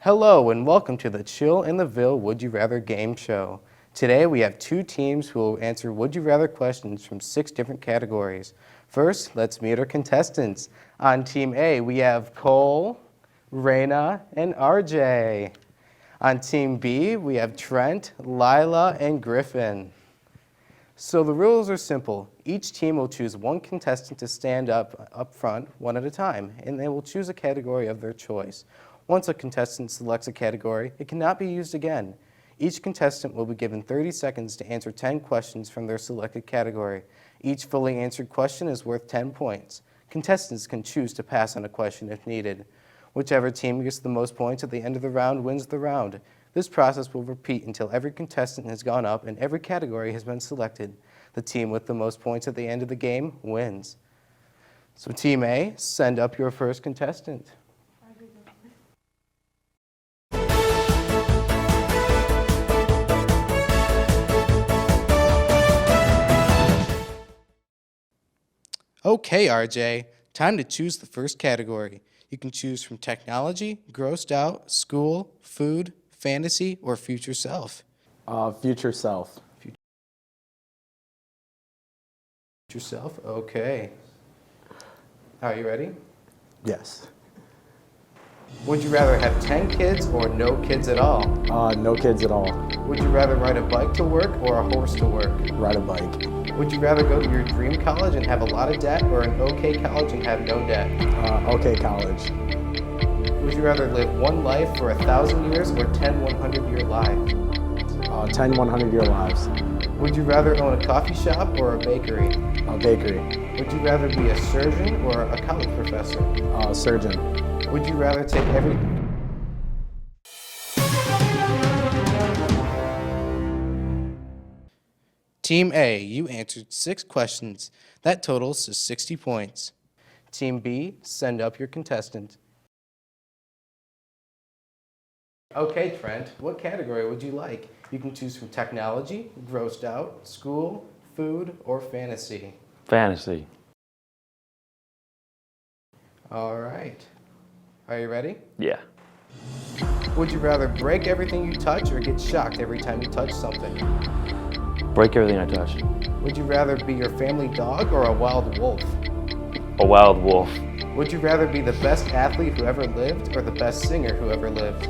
Hello and welcome to the Chill in the Ville Would You Rather game show. Today we have two teams who will answer Would You Rather questions from 6 different categories. First, let's meet our contestants. On Team A, we have Cole, Raina, and RJ. On Team B, we have Trent, Lila, and Griffin. So the rules are simple. Each team will choose one contestant to stand up front one at a time, and they will choose a category of their choice. Once a contestant selects a category, it cannot be used again. Each contestant will be given 30 seconds to answer 10 questions from their selected category. Each fully answered question is worth 10 points. Contestants can choose to pass on a question if needed. Whichever team gets the most points at the end of the round wins the round. This process will repeat until every contestant has gone up and every category has been selected. The team with the most points at the end of the game wins. So Team A, send up your first contestant. Okay, RJ, time to choose the first category. You can choose from technology, grossed out, school, food, fantasy, or future self. Future self. Future self? Okay. Are you ready? Yes. Would you rather have 10 kids or no kids at all? No kids at all. Would you rather ride a bike to work or a horse to work? Ride a bike. Would you rather go to your dream college and have a lot of debt or an okay college and have no debt? Okay college. Would you rather live one life for 1,000 years or 10 100-year lives? 10 100-year lives. Would you rather own a coffee shop or a bakery? A bakery. Would you rather be a surgeon or a college professor? Surgeon. Would you rather take every... Team A, you answered 6 questions. That totals to 60 points. Team B, send up your contestant. Okay, Trent, what category would you like? You can choose from technology, grossed out, school, food, or fantasy. Fantasy. All right. Are you ready? Yeah. Would you rather break everything you touch or get shocked every time you touch something? Break everything I touch. Would you rather be your family dog or a wild wolf? A wild wolf. Would you rather be the best athlete who ever lived or the best singer who ever lived?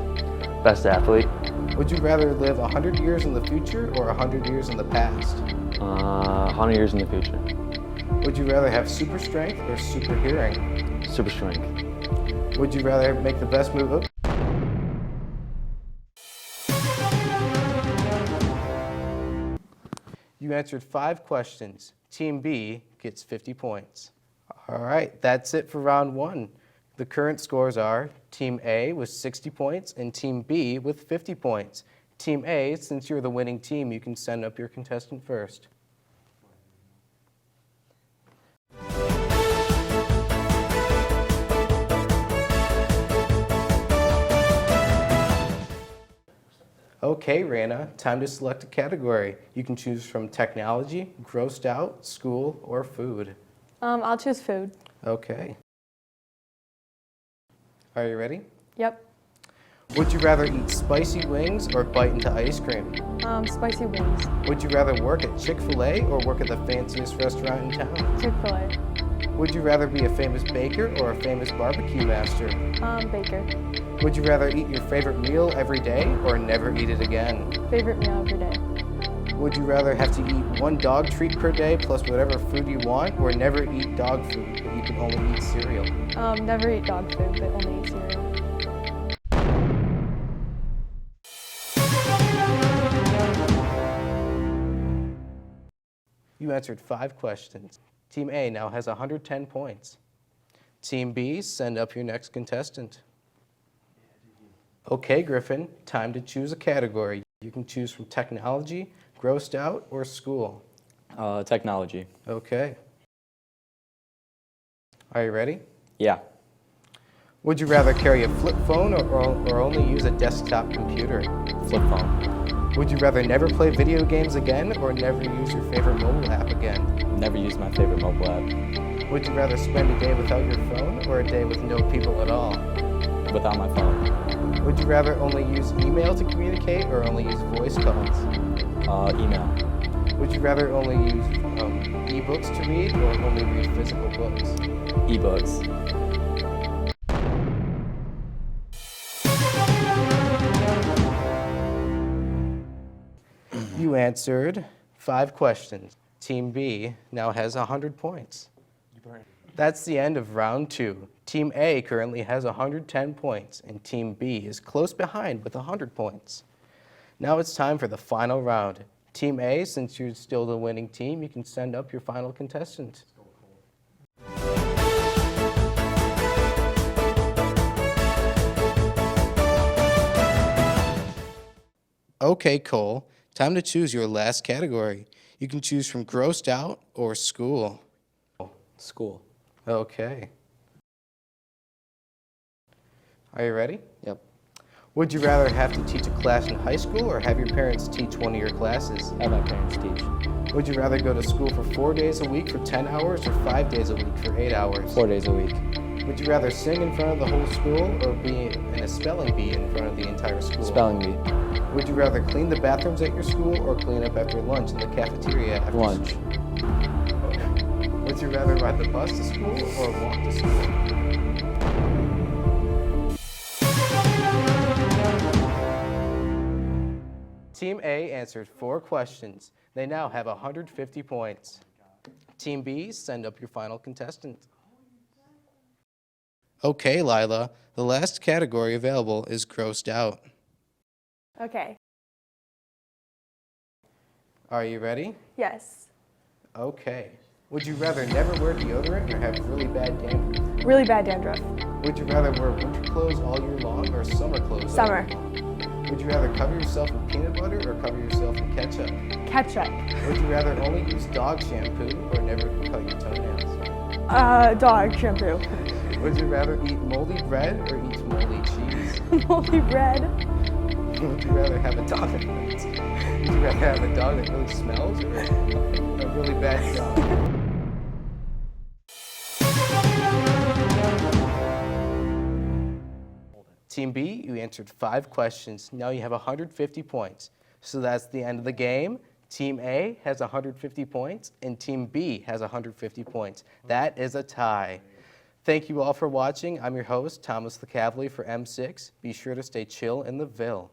Best athlete. Would you rather live 100 years in the future or 100 years in the past? 100 years in the future. Would you rather have super strength or super hearing? Super strength. Would you rather make the best move? You answered 5 questions. Team B gets 50 points. All right, that's it for round 1. The current scores are Team A with 60 points and Team B with 50 points. Team A, since you're the winning team, you can send up your contestant first. Okay, Raina, time to select a category. You can choose from technology, grossed out, school, or food. I'll choose food. Okay. Are you ready? Yep. Would you rather eat spicy wings or bite into ice cream? Spicy wings. Would you rather work at Chick-fil-A or work at the fanciest restaurant in town? Chick-fil-A. Would you rather be a famous baker or a famous barbecue master? Baker. Would you rather eat your favorite meal every day or never eat it again? Favorite meal every day. Would you rather have to eat 1 dog treat per day plus whatever food you want or never eat dog food, but you can only eat cereal? Never eat dog food, but only eat cereal. You answered 5 questions. Team A now has 110 points. Team B, send up your next contestant. Okay, Griffin, time to choose a category. You can choose from technology, grossed out, or school. Technology. Okay. Are you ready? Yeah. Would you rather carry a flip phone or only use a desktop computer? Flip phone. Would you rather never play video games again or never use your favorite mobile app again? Never use my favorite mobile app. Would you rather spend a day without your phone or a day with no people at all? Without my phone. Would you rather only use email to communicate or only use voice calls? Email. Would you rather only use ebooks to read or only read physical books? Ebooks. You answered 5 questions. Team B now has 100 points. That's the end of round 2. Team A currently has 110 points, and Team B is close behind with 100 points. Now it's time for the final round. Team A, since you're still the winning team, you can send up your final contestant. Okay, Cole, time to choose your last category. You can choose from grossed out or school. School. Okay. Are you ready? Yep. Would you rather have to teach a class in high school or have your parents teach one of your classes? Have my parents teach. Would you rather go to school for 4 days a week for 10 hours or 5 days a week for 8 hours? 4 days a week. Would you rather sing in front of the whole school or be in a spelling bee in front of the entire school? Spelling bee. Would you rather clean the bathrooms at your school or clean up after lunch in the cafeteria after Lunch. school? Would you rather ride the bus to school or walk to school? Team A answered 4 questions. They now have 150 points. Team B, send up your final contestant. Okay, Lila, the last category available is grossed out. Okay. Are you ready? Yes. Okay. Would you rather never wear deodorant or have really bad dandruff? Really bad dandruff. Would you rather wear winter clothes all year long or summer clothes? all Summer. year long? Would you rather cover yourself in peanut butter or cover yourself in ketchup? Ketchup. Would you rather only use dog shampoo or never cut your toenails? Dog shampoo. Would you rather eat moldy bread or eat moldy cheese? Moldy bread. Would you rather have a dog that would you rather have a dog that really smells or a really bad dog? Team B, you answered 5 questions. Now you have 150 points. So that's the end of the game. Team A has 150 points, and Team B has 150 points. That is a tie. Thank you all for watching. I'm your host, Thomas LeCavalier for M6. Be sure to stay chill in the Ville.